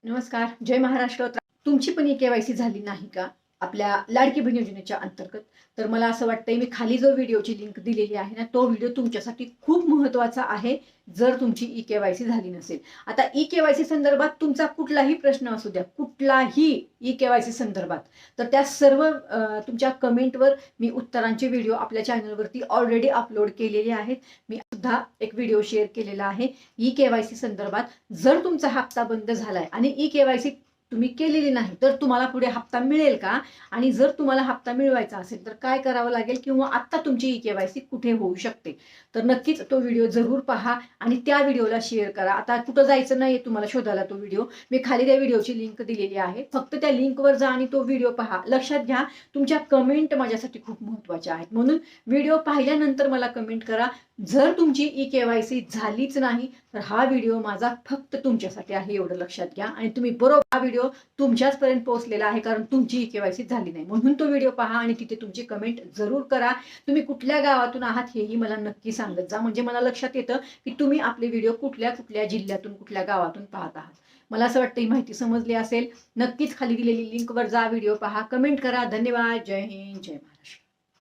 नमस्कार. जय महाराष्ट्र. तुमची पण ई-के-वाय-सी झाली नाही का आपल्या लाडकी बहीण योजनेच्या अंतर्गत? तर मला असं वाटतंय मी खाली जो व्हिडिओची लिंक दिलेली आहे ना, तो व्हिडिओ तुमच्यासाठी खूप महत्त्वाचा आहे, जर तुमची ई-के-वाय-सी झाली नसेल. आता ई-के-वाय-सी संदर्भात तुमचा कुठलाही प्रश्न असू द्या, कुठलाही ई-के-वाय-सी संदर्भात, तर त्या सर्व तुमच्या कमेंटवर मी उत्तरांचे व्हिडिओ आपल्या चॅनलवरती ऑलरेडी अपलोड केलेले आहेत. मी सुद्धा एक व्हिडिओ शेअर केलेला आहे ई-के-वाय-सी संदर्भात. जर तुमचा हप्ता बंद झालाय आणि ई-के-वाय-सी तुम्ही केलेली नाही, तर तुम्हाला पुढे हप्ता मिळेल का? आणि जर तुम्हाला हप्ता मिळवायचा असेल तर काय करावं लागेल, किंवा आत्ता तुमची ई-के-वाय-सी कुठे होऊ शकते? तर नक्कीच तो व्हिडिओ जरूर पहा आणि त्या व्हिडिओला शेअर करा. आता कुठं जायचं नाही तुम्हाला शोधायला तो व्हिडिओ. मी खाली त्या व्हिडिओची लिंक दिलेली आहे. फक्त त्या लिंकवर जा आणि तो व्हिडिओ पहा. लक्षात घ्या, तुमच्या कमेंट माझ्यासाठी खूप महत्त्वाच्या आहेत. म्हणून व्हिडिओ पाहिल्यानंतर मला कमेंट करा. जर तुमची ई-के-वाय-सी झालीच नाही, तर हा व्हिडिओ माझा फक्त तुमच्यासाठी आहे, एवढं लक्षात घ्या. आणि तुम्ही बरोबर हा व्हिडिओ तुमच्याचपर्यंत पोहोचलेला आहे, कारण तुमची ई-के-वाय-सी झाली नाही. म्हणून तो व्हिडिओ पहा आणि तिथे तुमची कमेंट जरूर करा. तुम्ही कुठल्या गावातून आहात हेही मला नक्की सांगत जा, म्हणजे मला लक्षात येतं की तुम्ही आपले व्हिडिओ कुठल्या कुठल्या जिल्ह्यातून, कुठल्या गावातून पाहत आहात. मला असं वाटतं ही माहिती समजली असेल. नक्कीच खाली दिलेली लिंकवर जा, व्हिडिओ पहा, कमेंट करा. धन्यवाद. जय हिंद, जय महाराष्ट्र.